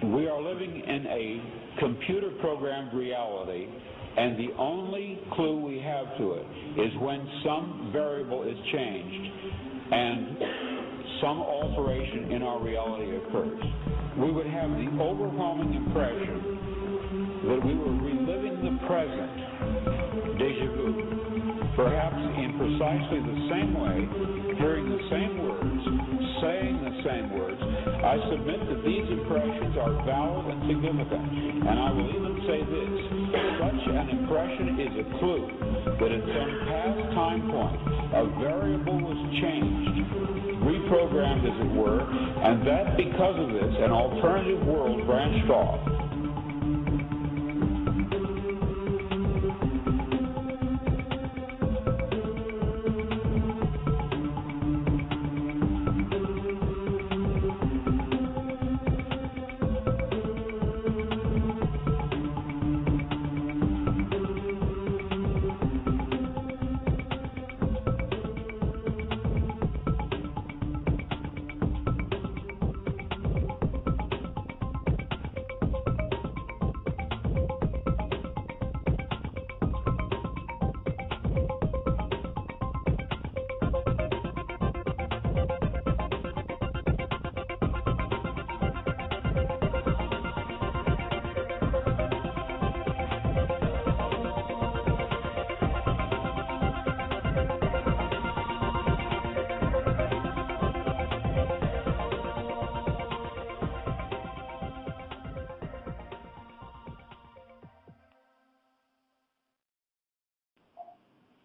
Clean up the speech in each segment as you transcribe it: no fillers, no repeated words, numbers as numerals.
We are living in a computer-programmed reality, and the only clue we have to it is when some variable is changed and some alteration in our reality occurs. We would have the overwhelming impression that we were reliving the present, déjà vu, perhaps in precisely the same way, hearing the same words, saying the same words. I submit that these impressions are valid and significant, and I will even say this: such an impression is a clue that at some past time point, a variable was changed, reprogrammed as it were, and that because of this, an alternative world branched off.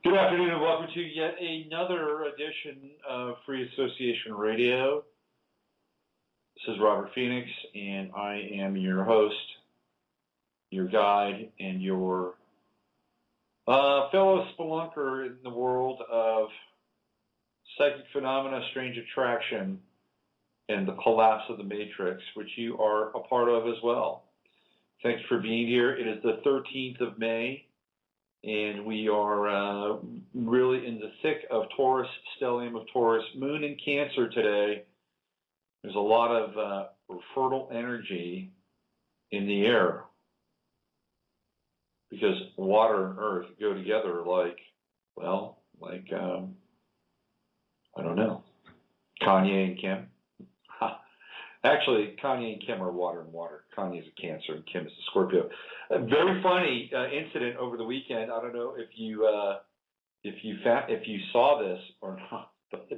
Good afternoon and welcome to yet another edition of Free Association Radio. This is Robert Phoenix, and I am your host, your guide, and your fellow spelunker in the world of psychic phenomena, strange attraction, and the collapse of the matrix, which you are a part of as well. Thanks for being here. It is the 13th of May. And we are really in the thick of Taurus, stellium of Taurus, moon in Cancer today. There's a lot of fertile energy in the air because water and earth go together like I don't know, Kanye and Kim. Actually, Kanye and Kim are water and water. Kanye is a Cancer and Kim is a Scorpio. A very funny incident over the weekend. I don't know if you saw this or not, but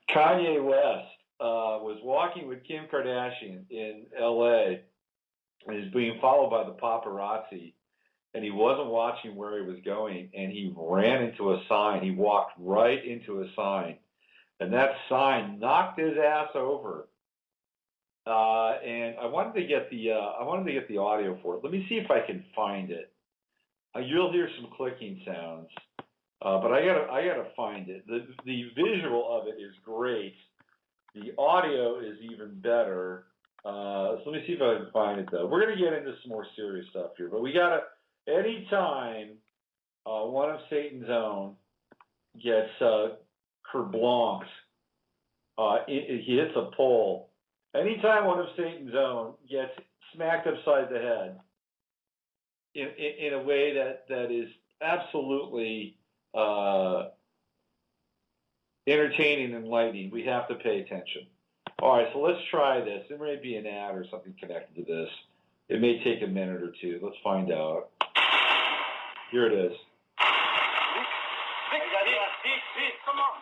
Kanye West was walking with Kim Kardashian in L.A. and is being followed by the paparazzi, and he wasn't watching where he was going, and he ran into a sign. He walked right into a sign. And that sign knocked his ass over. And I wanted to get the audio for it. Let me see if I can find it. You'll hear some clicking sounds, but I gotta find it. The visual of it is great. The audio is even better. So let me see if I can find it though. We're gonna get into some more serious stuff here, but we gotta. Anytime one of Satan's own gets Kerblancs, he hits a pole. Anytime one of Satan's own gets smacked upside the head in a way that is absolutely entertaining and enlightening, we have to pay attention. All right, so let's try this. There may be an ad or something connected to this. It may take a minute or two. Let's find out. Here it is. Come on.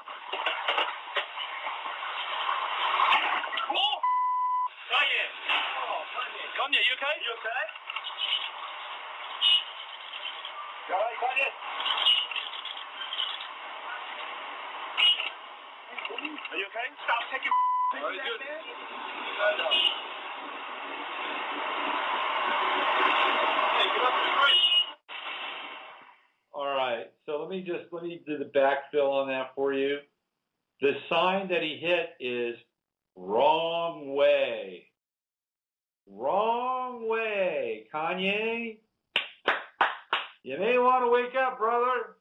Kanye, you okay? You okay? You alright, Kanye? Are you okay? Stop taking pictures out there. Hey, get up the street. All right, so let me do the backfill on that for you. The sign that he hit is wrong way. Wrong way, Kanye. You may want to wake up, brother.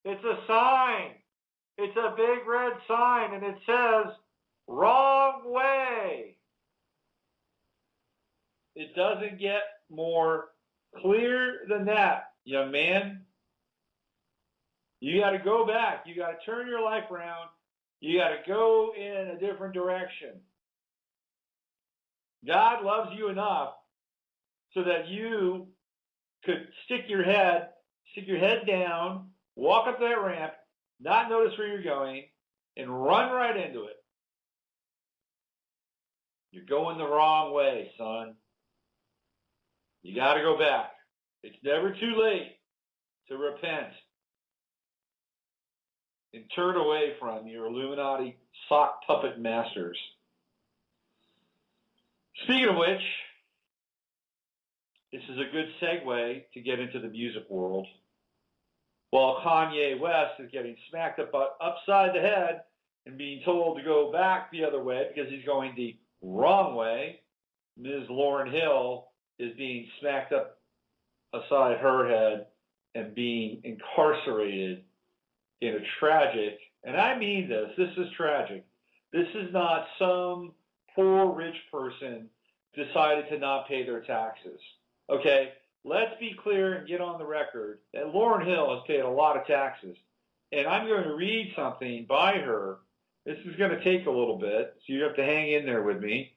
It's a sign. It's a big red sign, and it says wrong way. It doesn't get more clear than that, young man. You got to go back. You got to turn your life around. You got to go in a different direction. God loves you enough so that you could stick your head down, walk up that ramp, not notice where you're going, and run right into it. You're going the wrong way, son. You got to go back. It's never too late to repent and turn away from your Illuminati sock puppet masters. Speaking of which, this is a good segue to get into the music world. While Kanye West is getting smacked upside the head and being told to go back the other way because he's going the wrong way, Ms. Lauryn Hill is being smacked up aside her head and being incarcerated in a tragic, and I mean this is tragic. This is not some poor rich person decided to not pay their taxes. Okay, let's be clear and get on the record that Lauryn Hill has paid a lot of taxes. And I'm going to read something by her. This is going to take a little bit, so you have to hang in there with me.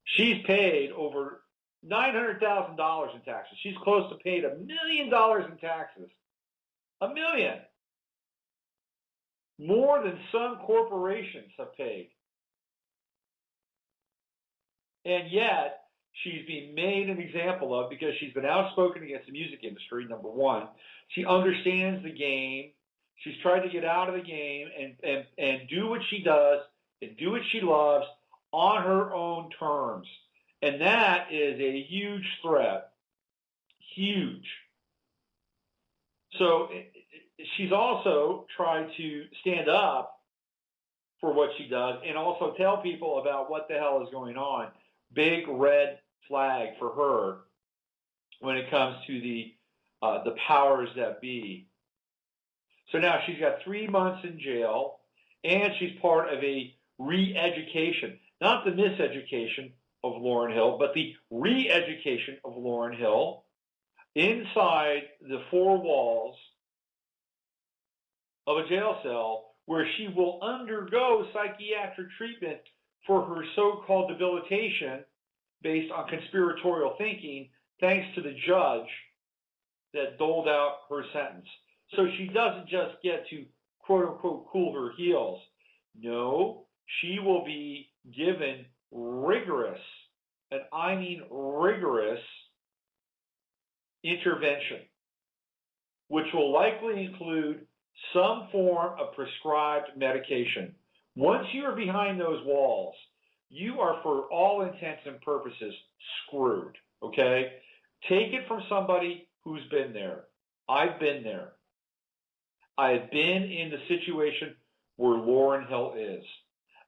She's paid over $900,000 in taxes. She's close to paid $1 million in taxes. $1 million. More than some corporations have paid. And yet, she's being made an example of because she's been outspoken against the music industry, number one. She understands the game. She's tried to get out of the game and do what she does and do what she loves on her own terms. And that is a huge threat. Huge. So she's also tried to stand up for what she does and also tell people about what the hell is going on. Big red flag for her when it comes to the powers that be. So now she's got 3 months in jail, and she's part of a re-education, not the miseducation of Lauryn Hill, but the re-education of Lauryn Hill inside the four walls of a jail cell where she will undergo psychiatric treatment for her so-called debilitation based on conspiratorial thinking, thanks to the judge that doled out her sentence. So she doesn't just get to, quote-unquote, cool her heels. No, she will be given rigorous, and I mean rigorous, intervention, which will likely include some form of prescribed medication. Once you are behind those walls, you are, for all intents and purposes, screwed, okay? Take it from somebody who's been there. I've been there. I have been in the situation where Lauryn Hill is.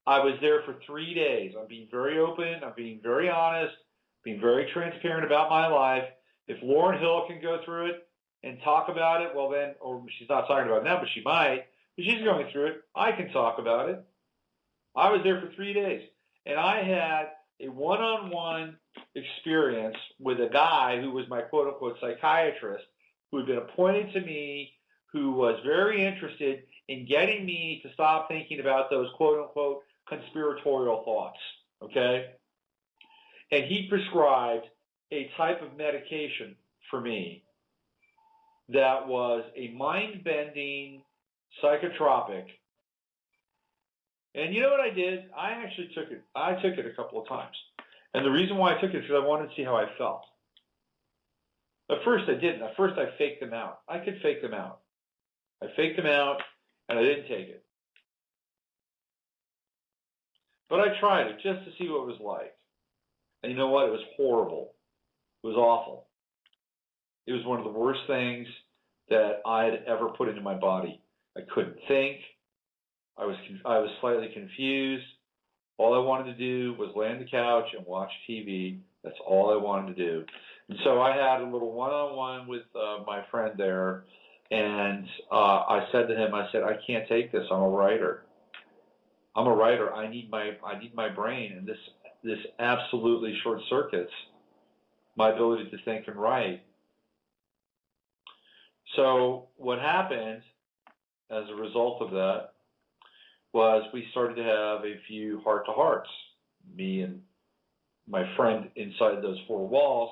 I was there for 3 days. I'm being very open. I'm being very honest, being very transparent about my life. If Lauryn Hill can go through it and talk about it, well then, or she's not talking about it now, but she might. But she's going through it. I can talk about it. I was there for 3 days, and I had a one-on-one experience with a guy who was my quote-unquote psychiatrist, who had been appointed to me, who was very interested in getting me to stop thinking about those quote-unquote conspiratorial thoughts, okay? And he prescribed a type of medication for me that was a mind-bending psychotropic. And you know what I did? I actually took it. I took it a couple of times. And the reason why I took it is because I wanted to see how I felt. At first I didn't. At first I faked them out. I could fake them out. I faked them out, and I didn't take it. But I tried it just to see what it was like. And you know what? It was horrible. It was awful. It was one of the worst things that I had ever put into my body. I couldn't think. I was slightly confused. All I wanted to do was lay on the couch and watch TV. That's all I wanted to do. And so I had a little one-on-one with my friend there, and I said to him, I said, I can't take this. I'm a writer. I need my brain, and this absolutely short circuits my ability to think and write. So what happened as a result of that was we started to have a few heart-to-hearts, me and my friend inside those four walls.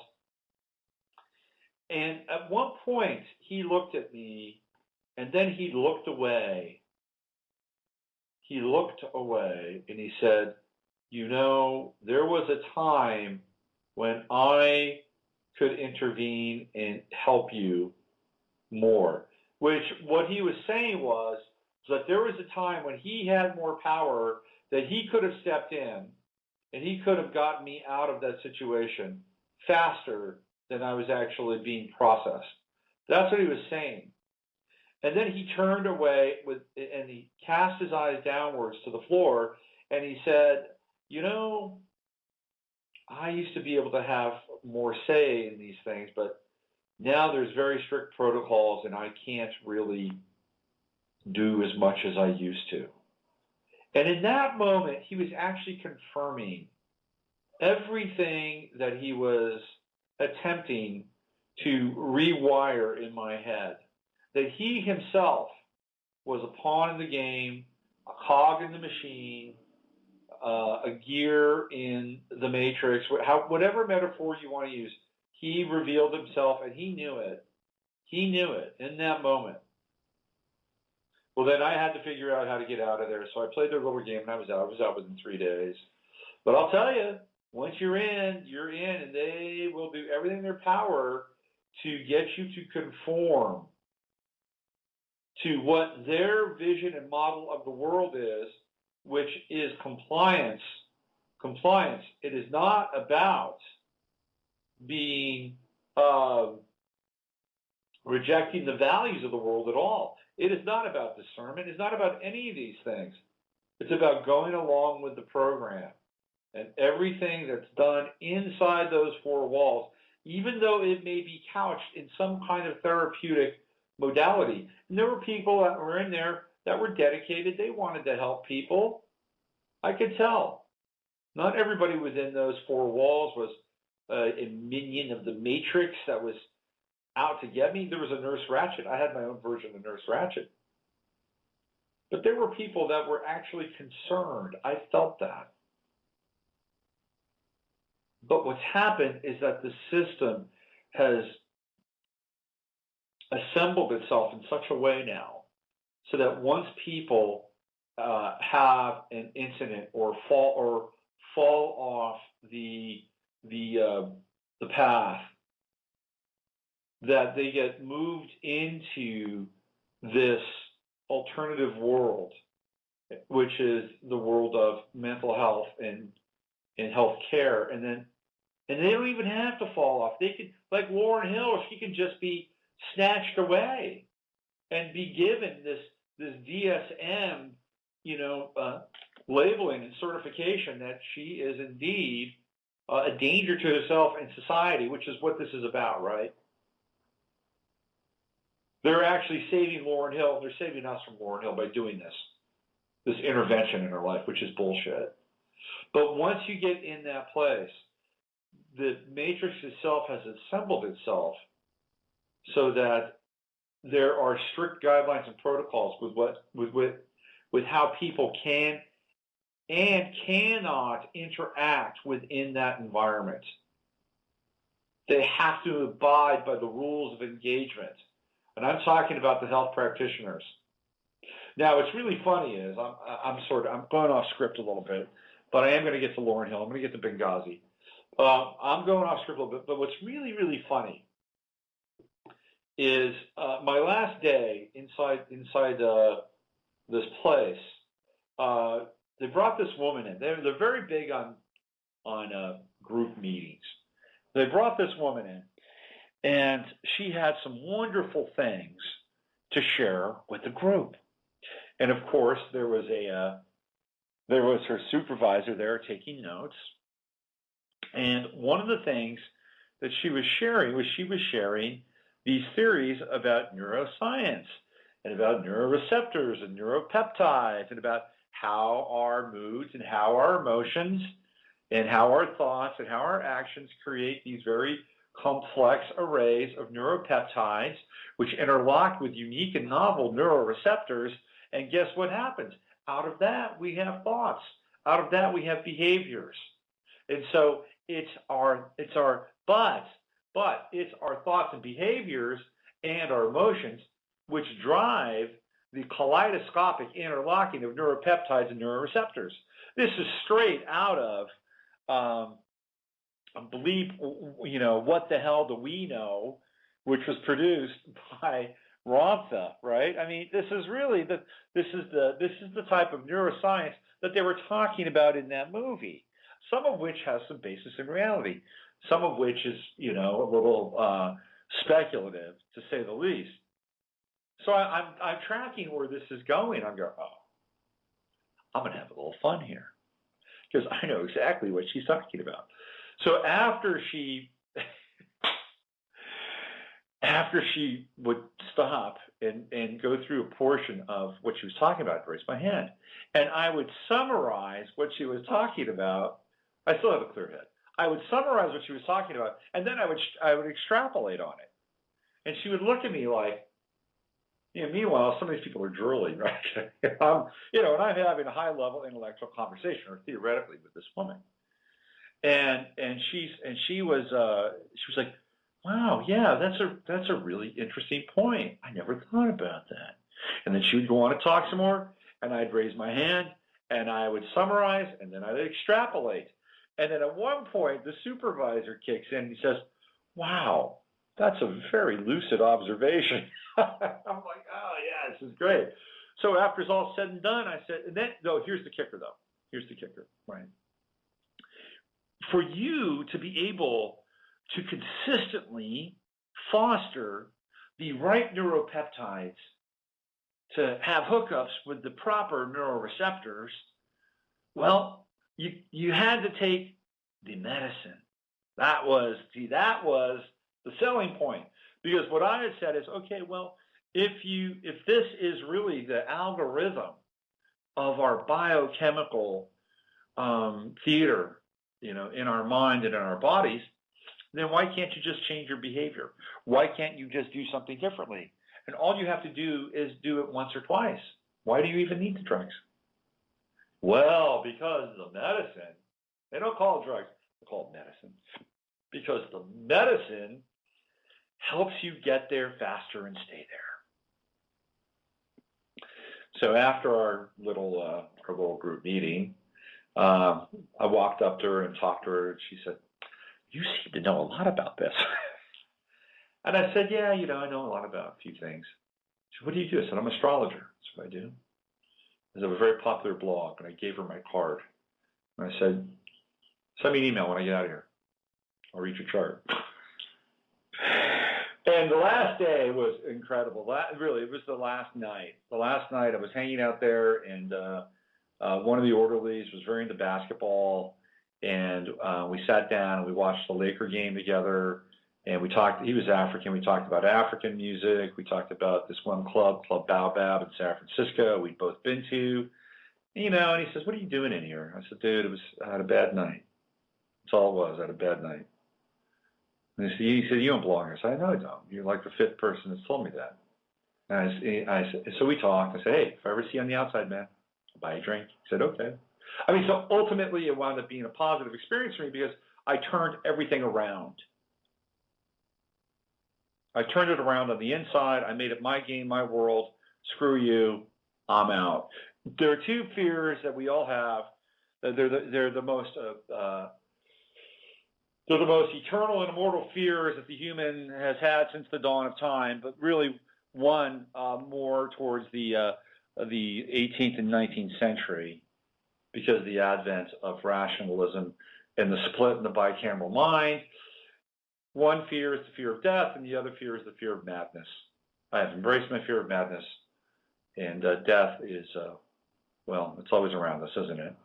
And at one point, he looked at me, and then he looked away. He looked away, and he said, you know, there was a time when I could intervene and help you more. Which, what he was saying was that there was a time when he had more power that he could have stepped in and he could have gotten me out of that situation faster than I was actually being processed. That's what he was saying. And then he turned away and he cast his eyes downwards to the floor and he said, you know, I used to be able to have more say in these things, but now there's very strict protocols and I can't really do as much as I used to. And in that moment, he was actually confirming everything that he was attempting to rewire in my head. That he himself was a pawn in the game, a cog in the machine, a gear in the matrix, whatever metaphor you want to use. He revealed himself, and he knew it. He knew it in that moment. Well, then I had to figure out how to get out of there. So I played their little game, and I was out. I was out within 3 days. But I'll tell you, once you're in, and they will do everything in their power to get you to conform to what their vision and model of the world is, which is compliance. Compliance. It is not about being rejecting the values of the world at all. It is not about discernment. It's not about any of these things. It's about going along with the program. And everything that's done inside those four walls, even though it may be couched in some kind of therapeutic modality. And there were people that were in there that were dedicated. They wanted to help people. I could tell. Not everybody within those four walls was a minion of the Matrix that was out to get me. There was a Nurse Ratched. I had my own version of Nurse Ratched. But there were people that were actually concerned. I felt that. But what's happened is that the system has assembled itself in such a way now so that once people have an incident or fall off the path, that they get moved into this alternative world, which is the world of mental health and health care, and they don't even have to fall off. They could, like Lauryn Hill, she can just be snatched away and be given this DSM, labeling and certification that she is indeed a danger to herself and society, which is what this is about, right? They're actually saving Lauryn Hill, and they're saving us from Lauryn Hill by doing this intervention in her life, which is bullshit. But once you get in that place, the matrix itself has assembled itself so that there are strict guidelines and protocols with how people can and cannot interact within that environment. They have to abide by the rules of engagement. And I'm talking about the health practitioners. Now, what's really funny is I'm going off script a little bit, but I am going to get to Lauryn Hill. I'm going to get to Benghazi. I'm going off script a little bit, but what's really, really funny is my last day inside this place. They brought this woman in. They're very big on group meetings. They brought this woman in, and she had some wonderful things to share with the group. And of course, there was her supervisor there taking notes. And one of the things that she was sharing these theories about neuroscience and about neuroreceptors and neuropeptides and about how our moods and how our emotions and how our thoughts and how our actions create these very complex arrays of neuropeptides, which interlock with unique and novel neuroreceptors. And guess what happens? Out of that, we have thoughts. Out of that, we have behaviors. And so it's our thoughts and behaviors and our emotions which drive the kaleidoscopic interlocking of neuropeptides and neuroreceptors. This is straight out of, I believe, What the Hell Do We Know, which was produced by Ramtha, right? I mean, this is really this is the type of neuroscience that they were talking about in that movie. Some of which has some basis in reality, some of which is a little speculative, to say the least. So I'm tracking where this is going. I'm going, I'm going to have a little fun here because I know exactly what she's talking about. So after she would stop and go through a portion of what she was talking about, I'd raise my hand, and I would summarize what she was talking about. I still have a clear head. I would summarize what she was talking about, and then I would extrapolate on it. And she would look at me like, meanwhile, some of these people are drooling, right? And I'm having a high-level intellectual conversation, or theoretically, with this woman. And she was like, wow, yeah, that's a really interesting point. I never thought about that. And then she would go on to talk some more, and I'd raise my hand, and I would summarize, and then I'd extrapolate. And then at one point, the supervisor kicks in and he says, wow, that's a very lucid observation. I'm like, oh, yeah, this is great. So after it's all said and done, I said, and then, no, here's the kicker, though. Here's the kicker, right? For you to be able to consistently foster the right neuropeptides to have hookups with the proper neuroreceptors, well, you had to take the medicine. That was the selling point. Because what I had said is, okay, well, if this is really the algorithm of our biochemical theater, in our mind and in our bodies, then why can't you just change your behavior? Why can't you just do something differently? And all you have to do is do it once or twice. Why do you even need the drugs? Well, because the medicine, they don't call it drugs, they call it medicine. Because the medicine helps you get there faster and stay there. So after our little group meeting, I walked up to her and talked to her, and she said, you seem to know a lot about this. And I said, yeah, I know a lot about a few things. She said, what do you do? I said, I'm an astrologer. That's what I do. I have a very popular blog, and I gave her my card. And I said, send me an email when I get out of here. I'll read your chart. And the last day was incredible. Really, it was the last night. The last night I was hanging out there, and one of the orderlies was very into basketball, and we sat down and we watched the Laker game together, and we talked. He was African. We talked about African music. We talked about this one club, Club Baobab in San Francisco, we'd both been to. And he says, what are you doing in here? I said, dude, I had a bad night. That's all it was. I had a bad night. And he said, you don't belong here. I said, no, I don't. You're like the fifth person that's told me that. And so we talked. I said, hey, if I ever see you on the outside, man, I'll buy you a drink. He said, okay. So ultimately it wound up being a positive experience for me because I turned everything around. I turned it around on the inside. I made it my game, my world. Screw you. I'm out. There are two fears that we all have. They're the most eternal and immortal fears that the human has had since the dawn of time, but really one more towards the 18th and 19th century because of the advent of rationalism and the split in the bicameral mind. One fear is the fear of death, and the other fear is the fear of madness. I have embraced my fear of madness, and death is, it's always around us, isn't it?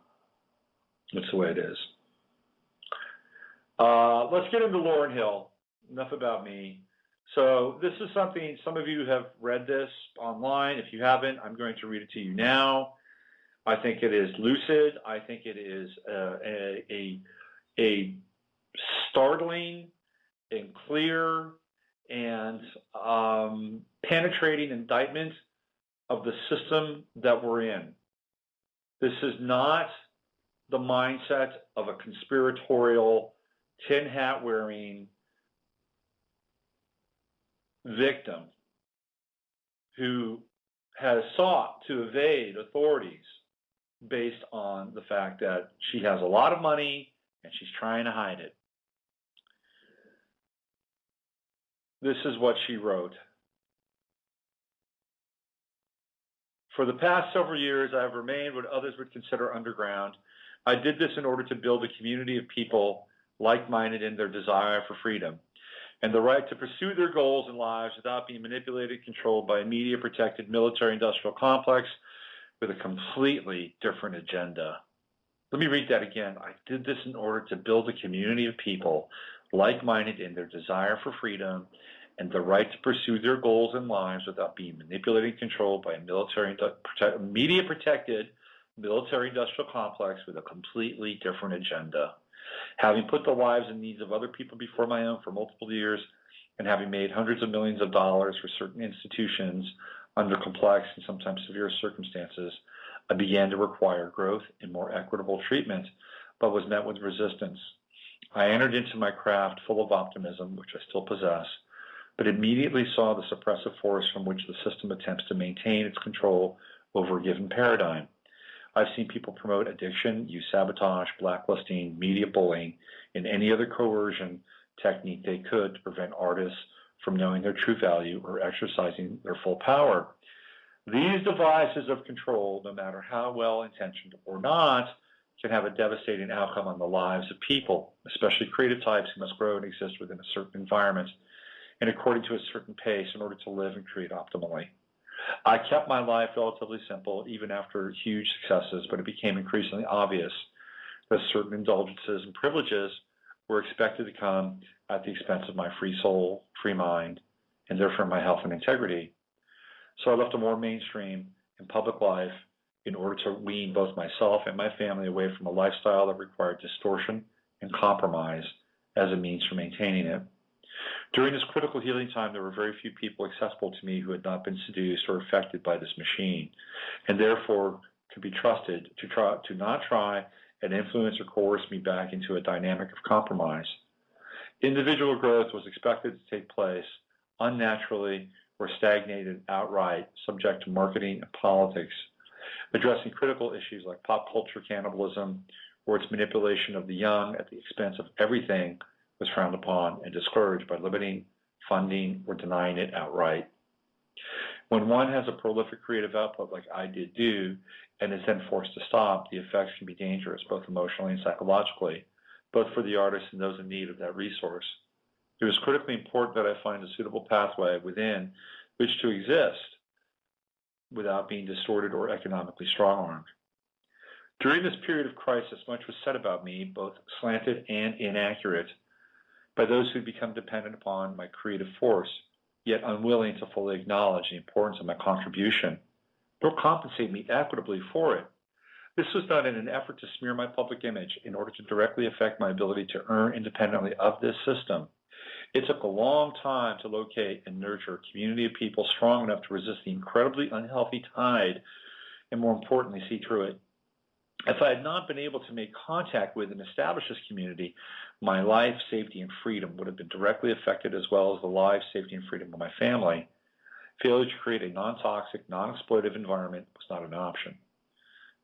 It's the way it is. Let's get into Lauryn Hill. Enough about me. So this is something, some of you have read this online. If you haven't, I'm going to read it to you now. I think it is lucid. I think it is a startling and clear and penetrating indictment of the system that we're in. This is not the mindset of a conspiratorial, tin hat wearing victim who has sought to evade authorities based on the fact that she has a lot of money and she's trying to hide it. This is what she wrote. For the past several years, I have remained what others would consider underground. I did this in order to build a community of people like-minded in their desire for freedom and the right to pursue their goals in lives without being manipulated, controlled by a media-protected military-industrial complex with a completely different agenda. Let me read that again. I did this in order to build a community of people like-minded in their desire for freedom and the right to pursue their goals in lives without being manipulated and controlled by a media-protected military-industrial complex with a completely different agenda. Having put the lives and needs of other people before my own for multiple years and having made hundreds of millions of dollars for certain institutions under complex and sometimes severe circumstances, I began to require growth and more equitable treatment, but was met with resistance. I entered into my craft full of optimism, which I still possess, but immediately saw the suppressive force from which the system attempts to maintain its control over a given paradigm. I've seen people promote addiction, use sabotage, blacklisting, media bullying, and any other coercion technique they could to prevent artists from knowing their true value or exercising their full power. These devices of control, no matter how well-intentioned or not, can have a devastating outcome on the lives of people, especially creative types who must grow and exist within a certain environment and according to a certain pace in order to live and create optimally. I kept my life relatively simple, even after huge successes, but it became increasingly obvious that certain indulgences and privileges were expected to come at the expense of my free soul, free mind, and therefore my health and integrity. So I left a more mainstream and public life in order to wean both myself and my family away from a lifestyle that required distortion and compromise as a means for maintaining it. During this critical healing time, there were very few people accessible to me who had not been seduced or affected by this machine, and therefore could be trusted to not try and influence or coerce me back into a dynamic of compromise. Individual growth was expected to take place unnaturally or stagnated outright, subject to marketing and politics. Addressing critical issues like pop culture cannibalism or its manipulation of the young at the expense of everything was frowned upon and discouraged by limiting, funding, or denying it outright. When one has a prolific creative output like I did do and is then forced to stop, the effects can be dangerous, both emotionally and psychologically, both for the artist and those in need of that resource. It was critically important that I find a suitable pathway within which to exist without being distorted or economically strong-armed. During this period of crisis, much was said about me, both slanted and inaccurate, by those who become dependent upon my creative force, yet unwilling to fully acknowledge the importance of my contribution, nor compensate me equitably for it. This was done in an effort to smear my public image in order to directly affect my ability to earn independently of this system. It took a long time to locate and nurture a community of people strong enough to resist the incredibly unhealthy tide and, more importantly, see through it. If I had not been able to make contact with and establish this community, my life, safety, and freedom would have been directly affected, as well as the life, safety, and freedom of my family. Failure to create a non-toxic, non-exploitive environment was not an option.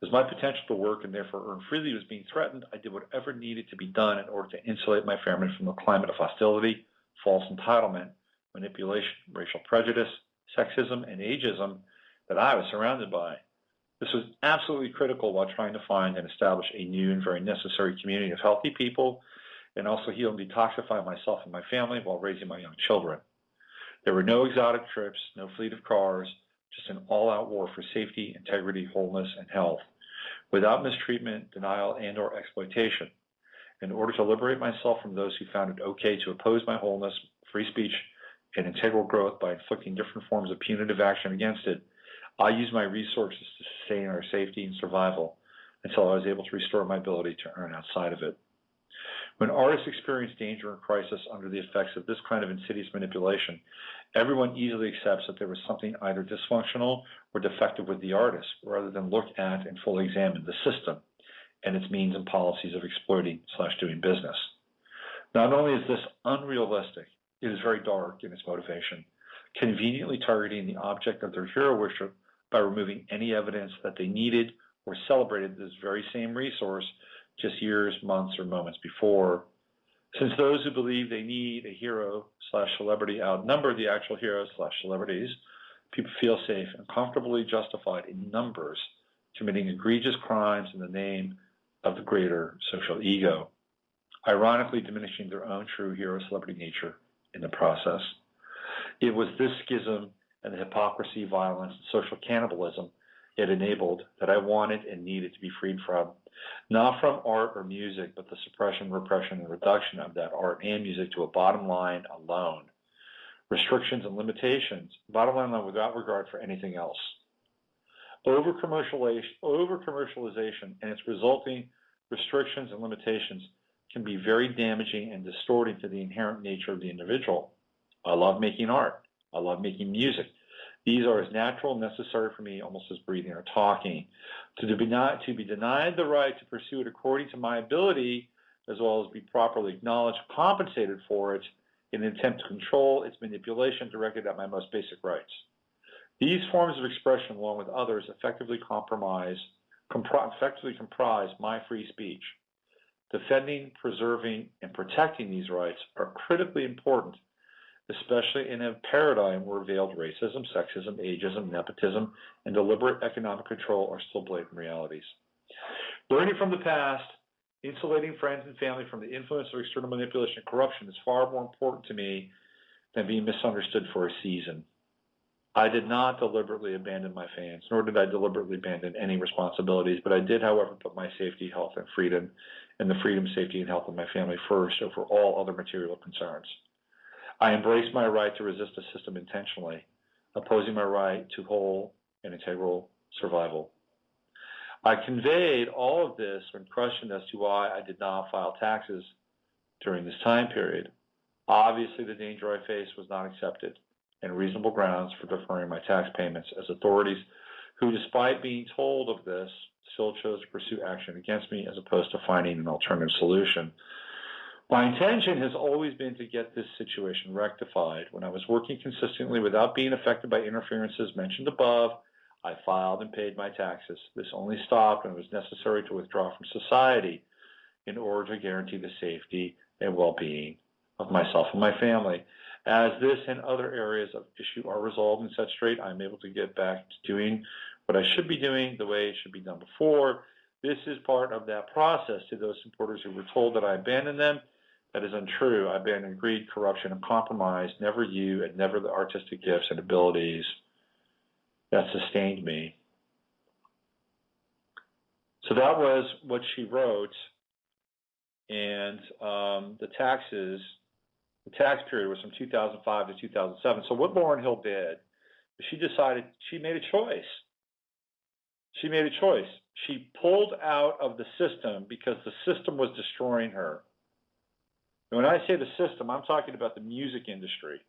As my potential to work and therefore earn freely was being threatened, I did whatever needed to be done in order to insulate my family from the climate of hostility, false entitlement, manipulation, racial prejudice, sexism, and ageism that I was surrounded by. This was absolutely critical while trying to find and establish a new and very necessary community of healthy people, and also heal and detoxify myself and my family while raising my young children. There were no exotic trips, no fleet of cars, just an all-out war for safety, integrity, wholeness, and health, without mistreatment, denial, and or exploitation. In order to liberate myself from those who found it okay to oppose my wholeness, free speech, and integral growth by inflicting different forms of punitive action against it, I used my resources to sustain our safety and survival until I was able to restore my ability to earn outside of it. When artists experience danger and crisis under the effects of this kind of insidious manipulation, everyone easily accepts that there was something either dysfunctional or defective with the artist, rather than look at and fully examine the system and its means and policies of exploiting/doing business. Not only is this unrealistic, it is very dark in its motivation, conveniently targeting the object of their hero worship by removing any evidence that they needed or celebrated this very same resource just years, months, or moments before. Since those who believe they need a hero/celebrity outnumber the actual heroes/celebrities, people feel safe and comfortably justified in numbers committing egregious crimes in the name of the greater social ego, ironically diminishing their own true hero-celebrity nature in the process. It was this schism and the hypocrisy, violence, and social cannibalism it enabled that I wanted and needed to be freed from, not from art or music, but the suppression, repression, and reduction of that art and music to a bottom line alone. Restrictions and limitations, bottom line without regard for anything else. Over-commercialization and its resulting restrictions and limitations can be very damaging and distorting to the inherent nature of the individual. I love making art. I love making music. These are as natural and necessary for me almost as breathing or talking. To be denied the right to pursue it according to my ability, as well as be properly acknowledged, compensated for it in an attempt to control its manipulation directed at my most basic rights. These forms of expression, along with others, effectively comprise my free speech. Defending, preserving, and protecting these rights are critically important, especially in a paradigm where veiled racism, sexism, ageism, nepotism, and deliberate economic control are still blatant realities. Learning from the past, insulating friends and family from the influence of external manipulation and corruption is far more important to me than being misunderstood for a season. I did not deliberately abandon my fans, nor did I deliberately abandon any responsibilities, but I did, however, put my safety, health, and freedom, and the freedom, safety, and health of my family first over all other material concerns. I embraced my right to resist the system intentionally, opposing my right to whole and integral survival. I conveyed all of this when questioned as to why I did not file taxes during this time period. Obviously, the danger I faced was not accepted and reasonable grounds for deferring my tax payments, as authorities who, despite being told of this, still chose to pursue action against me as opposed to finding an alternative solution. My intention has always been to get this situation rectified. When I was working consistently without being affected by interferences mentioned above, I filed and paid my taxes. This only stopped when it was necessary to withdraw from society in order to guarantee the safety and well-being of myself and my family. As this and other areas of issue are resolved in such state, I'm able to get back to doing what I should be doing the way it should be done before. This is part of that process. To those supporters who were told that I abandoned them, that is untrue. I abandoned greed, corruption, and compromise, never you, and never the artistic gifts and abilities that sustained me. So that was what she wrote, and the tax period was from 2005 to 2007. So what Lauryn Hill did, she decided, she made a choice. She made a choice. She pulled out of the system because the system was destroying her. And when I say the system, I'm talking about the music industry.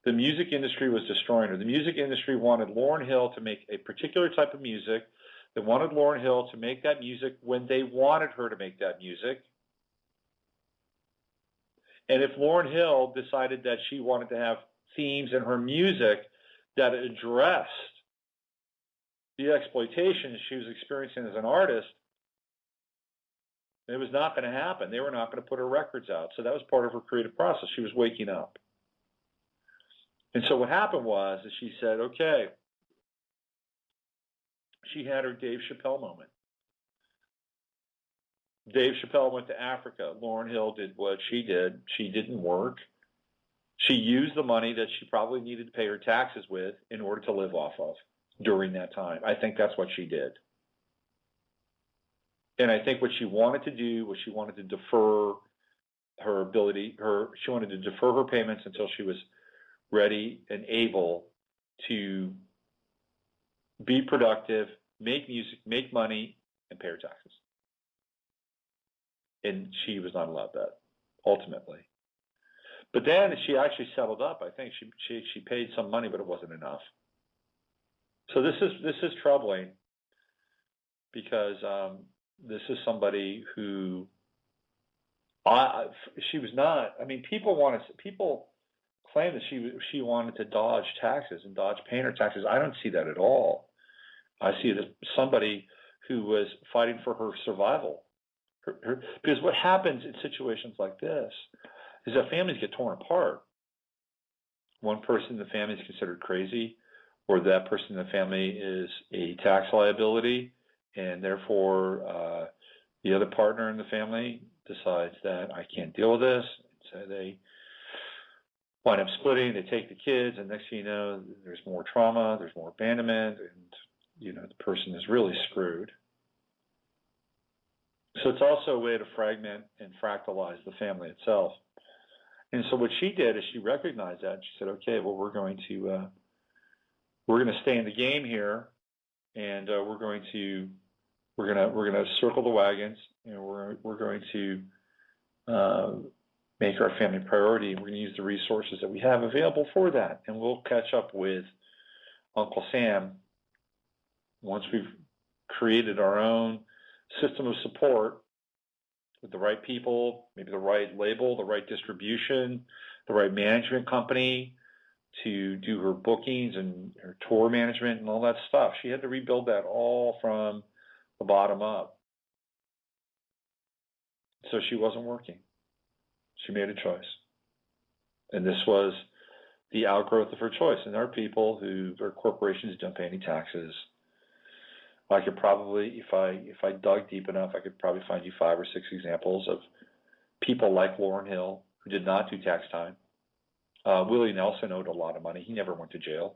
The music industry was destroying her. The music industry wanted Lauryn Hill to make a particular type of music. They wanted Lauryn Hill to make that music when they wanted her to make that music. And if Lauryn Hill decided that she wanted to have themes in her music that addressed the exploitation she was experiencing as an artist, it was not going to happen. They were not going to put her records out. So that was part of her creative process. She was waking up. And so what happened was that she said, okay, she had her Dave Chappelle moment. Dave Chappelle went to Africa. Lauryn Hill did what she did. She didn't work. She used the money that she probably needed to pay her taxes with in order to live off of during that time. I think that's what she did. And I think what she wanted to do was she wanted to defer her ability, she wanted to defer her payments until she was ready and able to be productive, make music, make money, and pay her taxes. and she was not allowed that, ultimately. But then she actually settled up. I think she paid some money, but it wasn't enough. So this is troubling, because this is somebody who she was not. I mean, people claim that she wanted to dodge taxes and dodge paying her taxes. I don't see that at all. I see it as somebody who was fighting for her survival. Because what happens in situations like this is that families get torn apart. One person in the family is considered crazy, or that person in the family is a tax liability, and therefore the other partner in the family decides that I can't deal with this. So they wind up splitting, they take the kids, and next thing you know, there's more trauma, there's more abandonment, and the person is really screwed. So it's also a way to fragment and fractalize the family itself. And so what she did is she recognized that. She said, okay, well, we're going to stay in the game here, and we're going to circle the wagons, and we're going to make our family priority, and we're going to use the resources that we have available for that. And we'll catch up with Uncle Sam once we've created our own system of support with the right people, maybe the right label, the right distribution, the right management company to do her bookings and her tour management and all that stuff. She had to rebuild that all from the bottom up. So she wasn't working. She made a choice. And this was the outgrowth of her choice. And there are people their corporations don't pay any taxes. I could probably, if I dug deep enough, I could probably find you 5 or 6 examples of people like Lauryn Hill who did not do tax time. Willie Nelson owed a lot of money. He never went to jail.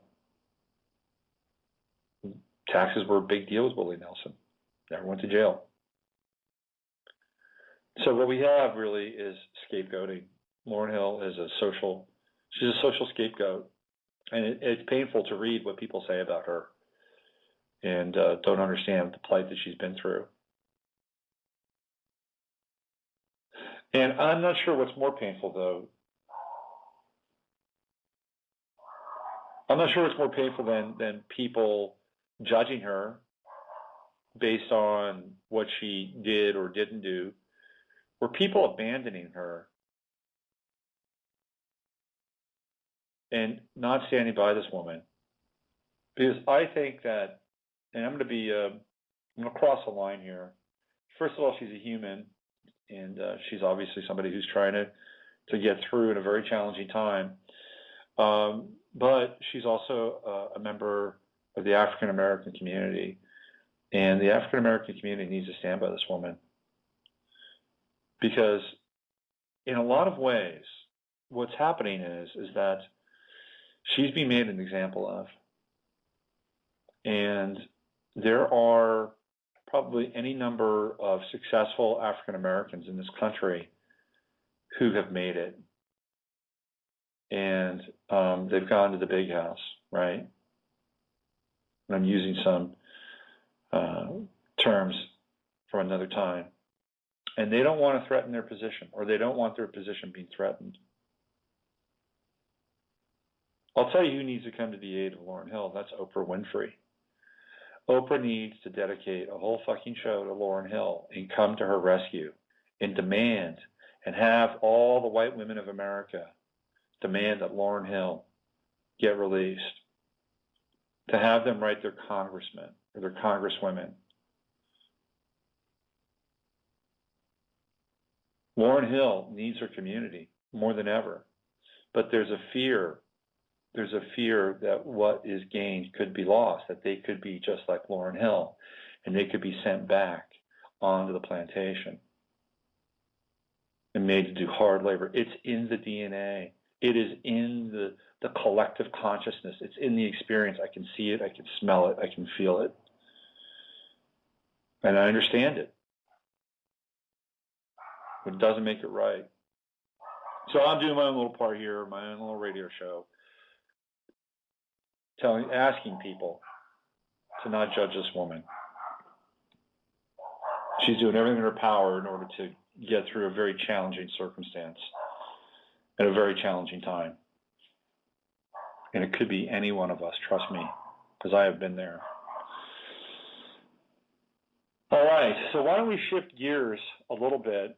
Taxes were a big deal with Willie Nelson. Never went to jail. So what we have really is scapegoating. Lauryn Hill is she's a social scapegoat. And it's painful to read what people say about her and don't understand the plight that she's been through. And I'm not sure what's more painful, though. I'm not sure what's more painful than people judging her based on what she did or didn't do, or people abandoning her and not standing by this woman. Because I think that, and I'm going to cross the line here. First of all, she's a human, and she's obviously somebody who's trying to get through in a very challenging time. But she's also a member of the African American community, and the African American community needs to stand by this woman. Because in a lot of ways, what's happening is that she's being made an example of. And there are probably any number of successful African Americans in this country who have made it. And they've gone to the big house, right? And I'm using some terms from another time. And they don't want to threaten their position, or they don't want their position being threatened. I'll tell you who needs to come to the aid of Lauryn Hill. That's Oprah Winfrey. Oprah needs to dedicate a whole fucking show to Lauryn Hill and come to her rescue and demand and have all the white women of America demand that Lauryn Hill get released, to have them write their congressmen or their congresswomen. Lauryn Hill needs her community more than ever, but there's a fear that what is gained could be lost, that they could be just like Lauryn Hill, and they could be sent back onto the plantation and made to do hard labor. It's in the DNA. It is in the collective consciousness. It's in the experience. I can see it. I can smell it. I can feel it. And I understand it. But it doesn't make it right. So I'm doing my own little part here, my own little radio show, asking people to not judge this woman. She's doing everything in her power in order to get through a very challenging circumstance at a very challenging time. And it could be any one of us, trust me, because I have been there. All right, so why don't we shift gears a little bit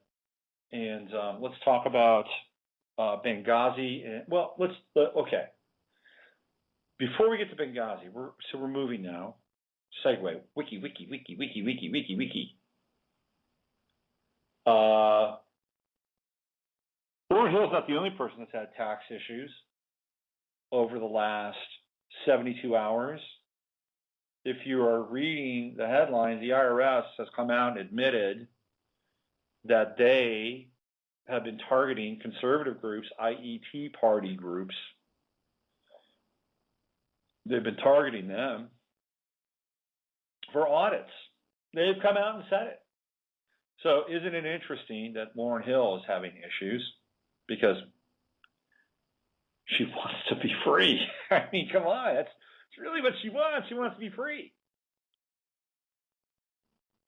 and let's talk about Benghazi. Okay. Before we get to Benghazi, we're moving now. Segue. Wiki. Lauryn Hill's not the only person that's had tax issues over the last 72 hours. If you are reading the headlines, the IRS has come out and admitted that they have been targeting conservative groups, i.e. Tea Party groups. They've been targeting them for audits. They've come out and said it. So isn't it interesting that Lauryn Hill is having issues because she wants to be free? I mean, come on, that's really what she wants. She wants to be free.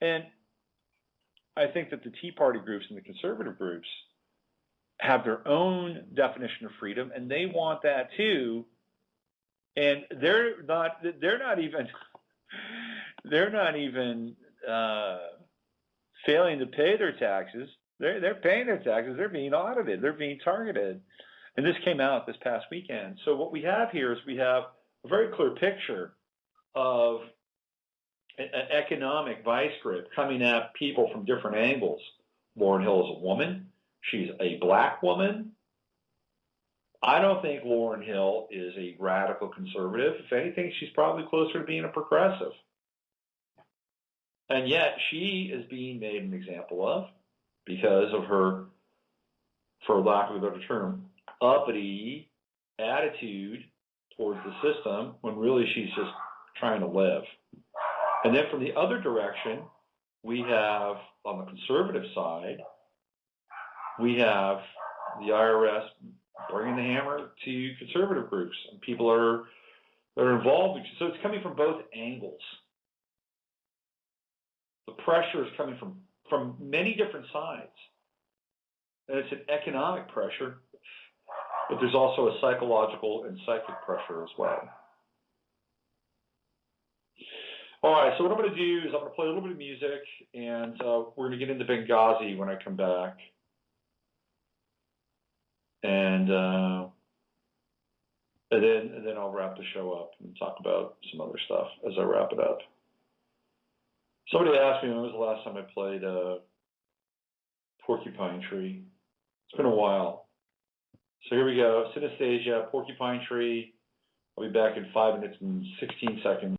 And I think that the Tea Party groups and the conservative groups have their own definition of freedom, and they want that too. And they're not even failing to pay their taxes. They're paying their taxes. They're being audited. They're being targeted. And this came out this past weekend. So what we have here is we have a very clear picture of an economic vice grip coming at people from different angles. Lauryn Hill is a woman. She's a black woman. I don't think Lauryn Hill is a radical conservative. If anything, she's probably closer to being a progressive. And yet she is being made an example of because of her, for lack of a better term, uppity attitude towards the system when really she's just trying to live. And then from the other direction, we have, on the conservative side, we have the IRS bringing the hammer to conservative groups and people that are involved. So it's coming from both angles. The pressure is coming from many different sides. And it's an economic pressure, but there's also a psychological and psychic pressure as well. All right, so what I'm going to do is I'm going to play a little bit of music, and we're going to get into Benghazi when I come back. And then I'll wrap the show up and talk about some other stuff as I wrap it up. Somebody asked me when was the last time I played Porcupine Tree. It's been a while. So here we go. Synesthesia, Porcupine Tree. I'll be back in 5 minutes and 16 seconds.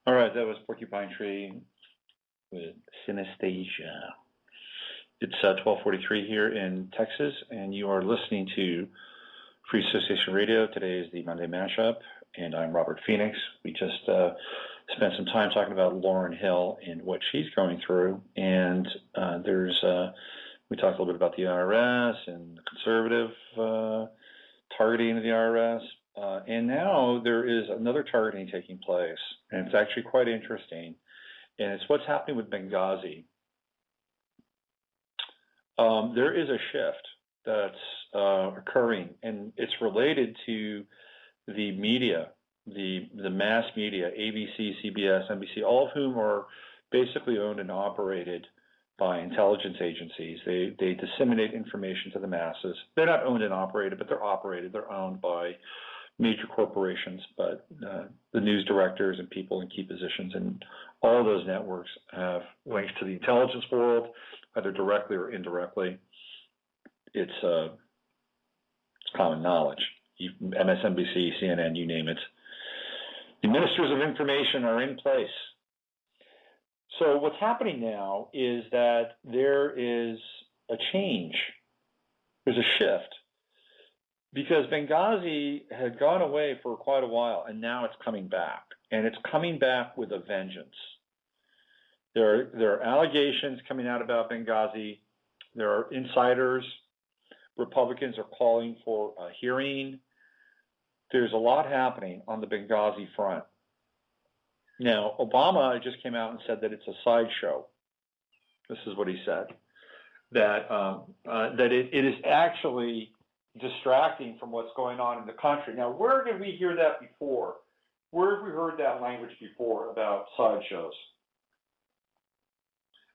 All right, that was Porcupine Tree with Synesthesia. It's 12:43 here in Texas, and you are listening to Free Association Radio. Today is the Monday Mashup, and I'm Robert Phoenix. We just spent some time talking about Lauryn Hill and what she's going through, and we talked a little bit about the IRS and the conservative targeting of the IRS. And now there is another targeting taking place, and it's actually quite interesting, and it's what's happening with Benghazi. There is a shift that's occurring, and it's related to the media, the mass media, ABC, CBS, NBC, all of whom are basically owned and operated by intelligence agencies. They disseminate information to the masses. They're not owned and operated, but they're operated. They're owned by major corporations, but the news directors and people in key positions in all of those networks have links to the intelligence world, either directly or indirectly. It's common knowledge. MSNBC, CNN, you name it. The ministers of information are in place. So what's happening now is that there is a change. There's a shift. Because Benghazi had gone away for quite a while, and now it's coming back. And it's coming back with a vengeance. There are allegations coming out about Benghazi. There are insiders. Republicans are calling for a hearing. There's a lot happening on the Benghazi front. Now, Obama just came out and said that it's a sideshow. This is what he said. That it is actually distracting from what's going on in the country. Now, where did we hear that before? Where have we heard that language before about sideshows?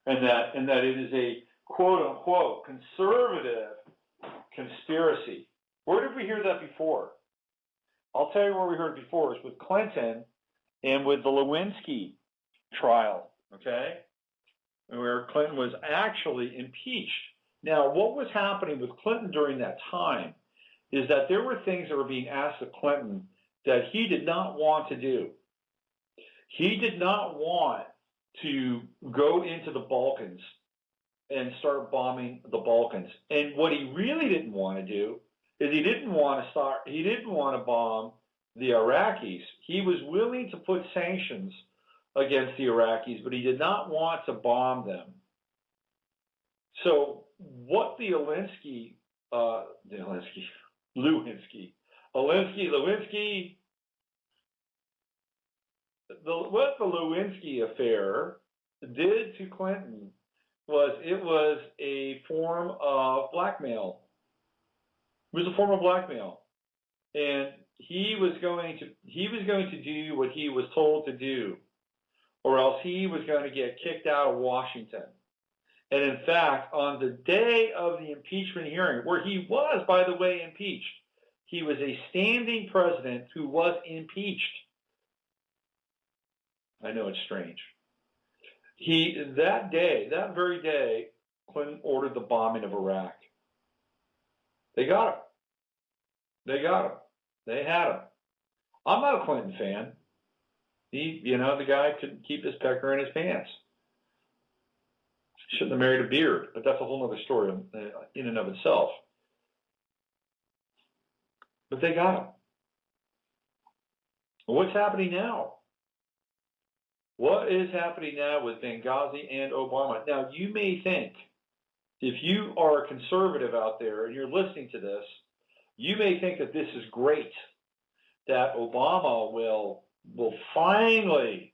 And that it is a quote-unquote conservative conspiracy. Where did we hear that before? I'll tell you where we heard it before is with Clinton and with the Lewinsky trial, okay? Where Clinton was actually impeached. Now, what was happening with Clinton during that time is that there were things that were being asked of Clinton that he did not want to do. He did not want to go into the Balkans and start bombing the Balkans. And what he really didn't want to do is he didn't want to bomb the Iraqis. He was willing to put sanctions against the Iraqis, but he did not want to bomb them. So what Lewinsky, what the Lewinsky affair did to Clinton was it was a form of blackmail. It was a form of blackmail, and he was going to do what he was told to do, or else he was going to get kicked out of Washington. And in fact, on the day of the impeachment hearing, where he was, by the way, impeached, he was a standing president who was impeached. I know it's strange. That very day, Clinton ordered the bombing of Iraq. They got him. They had him. I'm not a Clinton fan. The guy couldn't keep his pecker in his pants. Shouldn't have married a beard, but that's a whole other story in and of itself. But they got him. What's happening now? What is happening now with Benghazi and Obama? Now, you may think, if you are a conservative out there and you're listening to this, you may think that this is great, that Obama will finally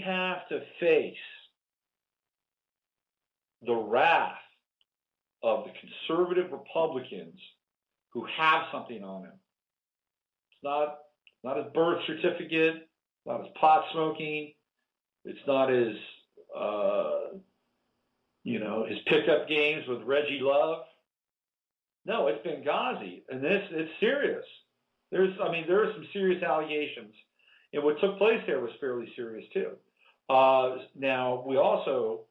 have to face the wrath of the conservative Republicans who have something on him. It's not his birth certificate, not his pot smoking, it's not his his pickup games with Reggie Love. No, it's Benghazi, and it's serious. There are some serious allegations, and what took place there was fairly serious too. Now we also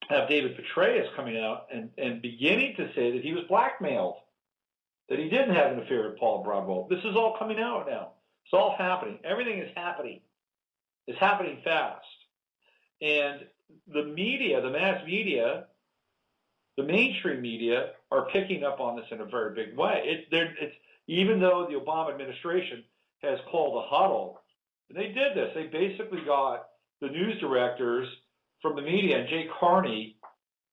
have David Petraeus coming out and beginning to say that he was blackmailed, that he didn't have an affair with Paul Broadwell. This is all coming out now. It's all happening. Everything is happening. It's happening fast. And the media, the mass media, the mainstream media are picking up on this in a very big way. It's even though the Obama administration has called a huddle, they did this. They basically got the news directors from the media, and Jay Carney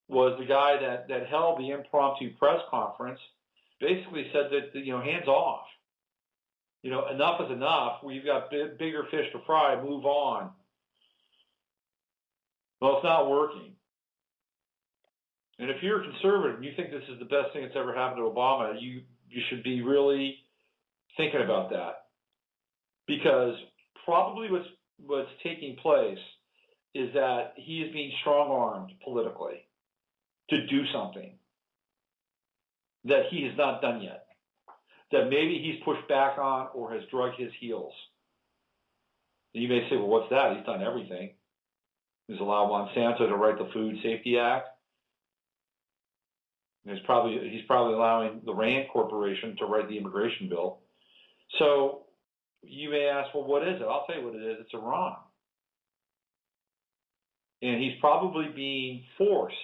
was the guy that held the impromptu press conference, basically said that, hands off. Enough is enough. We've got bigger fish to fry. Move on. Well, it's not working. And if you're a conservative and you think this is the best thing that's ever happened to Obama, you should be really thinking about that. Because probably what's taking place is that he is being strong-armed politically to do something that he has not done yet, that maybe he's pushed back on or has drug his heels. And you may say, well, what's that? He's done everything. He's allowed Monsanto to write the Food Safety Act. And he's probably allowing the Rand Corporation to write the immigration bill. So you may ask, well, what is it? I'll tell you what it is. It's Iran. And he's probably being forced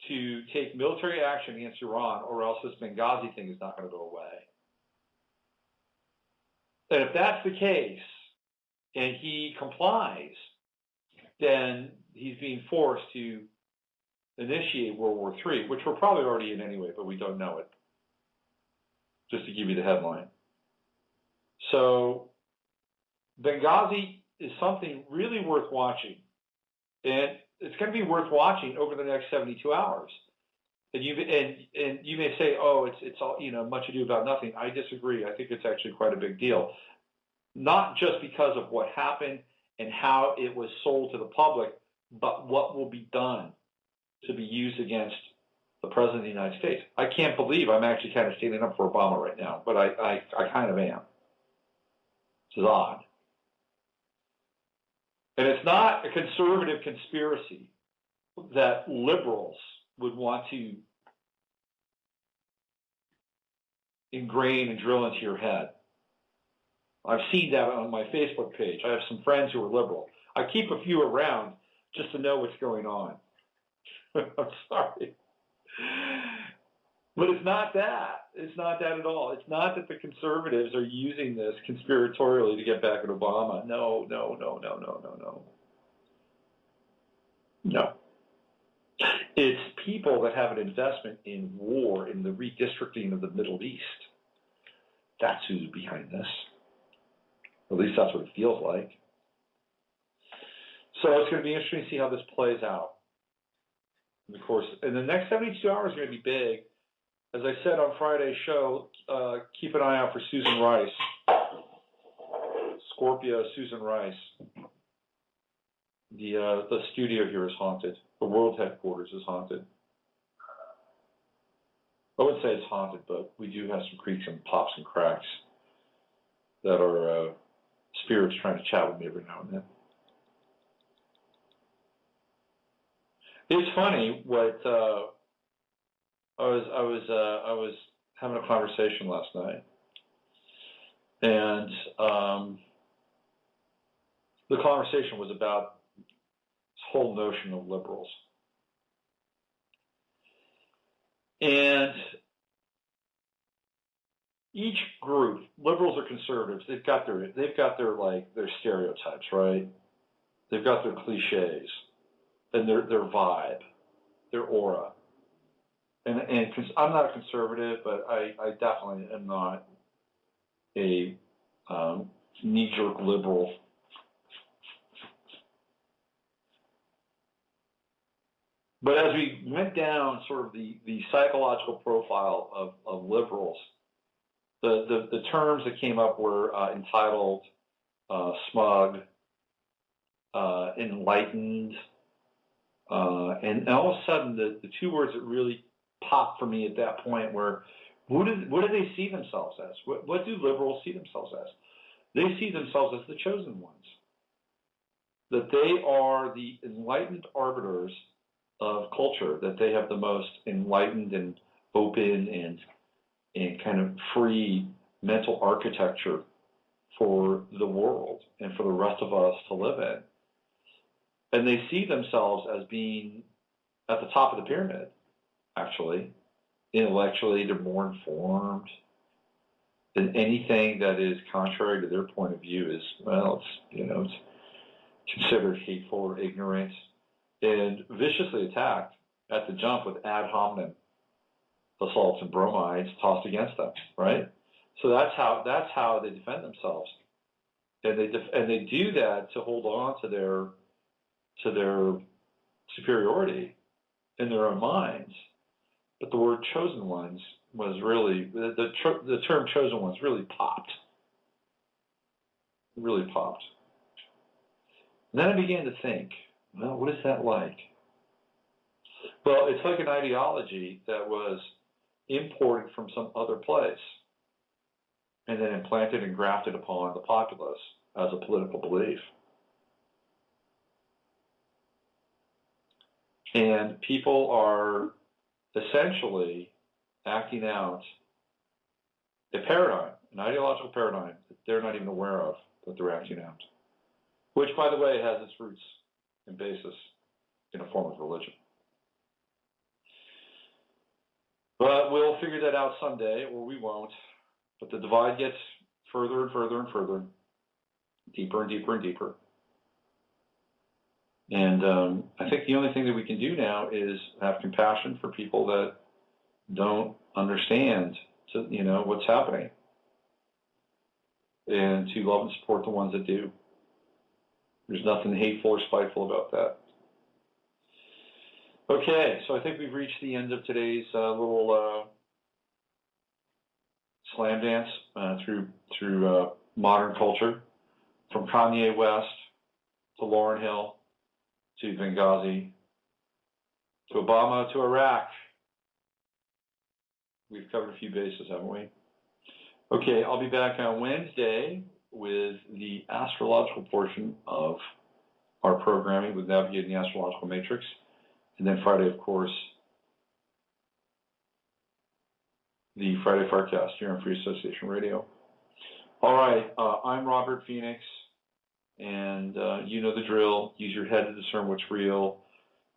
to take military action against Iran, or else this Benghazi thing is not going to go away. And if that's the case, and he complies, then he's being forced to initiate World War III, which we're probably already in anyway, but we don't know it. Just to give you the headline. So Benghazi is something really worth watching. And it's going to be worth watching over the next 72 hours. And you may say, oh, it's all, much ado about nothing. I disagree. I think it's actually quite a big deal. Not just because of what happened and how it was sold to the public, but what will be done to be used against the President of the United States. I can't believe I'm actually kind of standing up for Obama right now, but I kind of am. This is odd. And it's not a conservative conspiracy that liberals would want to ingrain and drill into your head. I've seen that on my Facebook page. I have some friends who are liberal. I keep a few around just to know what's going on. I'm sorry. But it's not that. It's not that at all. It's not that the conservatives are using this conspiratorially to get back at Obama. No. No. It's people that have an investment in war, in the redistricting of the Middle East. That's who's behind this. At least that's what it feels like. So it's going to be interesting to see how this plays out. And of course, in the next 72 hours are going to be big. As I said on Friday's show, keep an eye out for Susan Rice. Scorpio Susan Rice. The studio here is haunted. The world headquarters is haunted. I wouldn't say it's haunted, but we do have some creaks and pops and cracks that are spirits trying to chat with me every now and then. It's funny what I was having a conversation last night, and the conversation was about this whole notion of liberals. And each group, liberals or conservatives, they've got their stereotypes, right? They've got their cliches and their vibe, their aura. And I'm not a conservative, but I definitely am not a knee-jerk liberal. But as we went down sort of the psychological profile of liberals, the terms that came up were entitled, smug, enlightened, and all of a sudden the two words that really popped for me at that point were, what do they see themselves as? What do liberals see themselves as? They see themselves as the chosen ones. That they are the enlightened arbiters of culture, that they have the most enlightened and open and kind of free mental architecture for the world and for the rest of us to live in. And they see themselves as being at the top of the pyramid, actually. Intellectually, they're more informed. And anything that is contrary to their point of view is, well, it's considered hateful or ignorant and viciously attacked at the jump with ad hominem assaults and bromides tossed against them, right? So that's how they defend themselves, and they do that to hold on to their superiority in their own minds. But the word chosen ones was really the term chosen ones really popped. It really popped. And then I began to think, well, what is that like? Well, it's like an ideology that was imported from some other place and then implanted and grafted upon the populace as a political belief. And people are essentially acting out a paradigm, an ideological paradigm that they're not even aware of that they're acting out, which, by the way, has its roots and basis in a form of religion. But we'll figure that out someday, or we won't. But the divide gets further and further and further, deeper and deeper and deeper. And I think the only thing that we can do now is have compassion for people that don't understand, what's happening, and to love and support the ones that do. There's nothing hateful or spiteful about that. Okay, so I think we've reached the end of today's little slam dance through modern culture, from Kanye West to Lauryn Hill to Benghazi to Obama to Iraq. We've covered a few bases, haven't we? Okay, I'll be back on Wednesday with the astrological portion of our programming with Navigating the Astrological Matrix. And then Friday, of course, the Friday Farcast here on Free Association Radio. All right, I'm Robert Phoenix, and you know the drill. Use your head to discern what's real,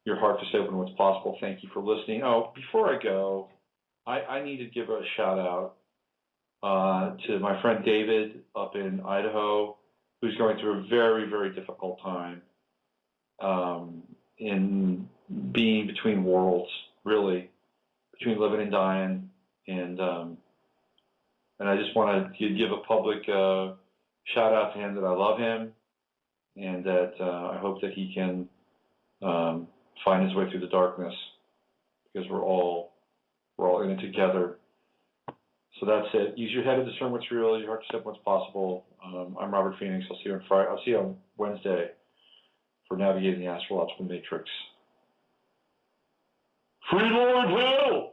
your heart to stay open to what's possible. Thank you for listening. Oh, before I go, I need to give a shout-out to my friend David up in Idaho, who's going through a very, very difficult time in being between worlds, really, between living and dying. And I just want to give a public shout-out to him that I love him, and that I hope that he can find his way through the darkness, because we're all in it together. So that's it. Use your head to discern what's real, your heart to step what's possible. I'm Robert Phoenix. I'll see you on Friday. I'll see you on Wednesday for Navigating the Astrological Matrix. Free Lauryn Hill!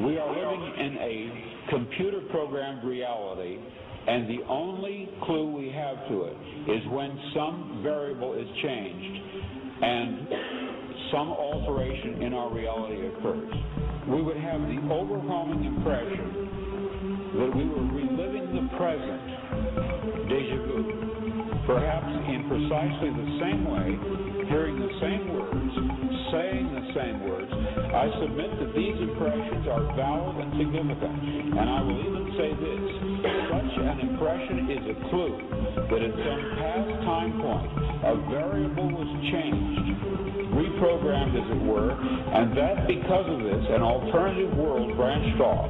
We are living in a computer-programmed reality, and the only clue we have to it is when some variable is changed and some alteration in our reality occurs. We would have the overwhelming impression that we were reliving the present, déjà vu, perhaps in precisely the same way, hearing the same words, saying the same words. I submit that these impressions are valid and significant, and I will even say this: such an impression is a clue that at some past time point a variable was changed, reprogrammed as it were, and that because of this an alternative world branched off.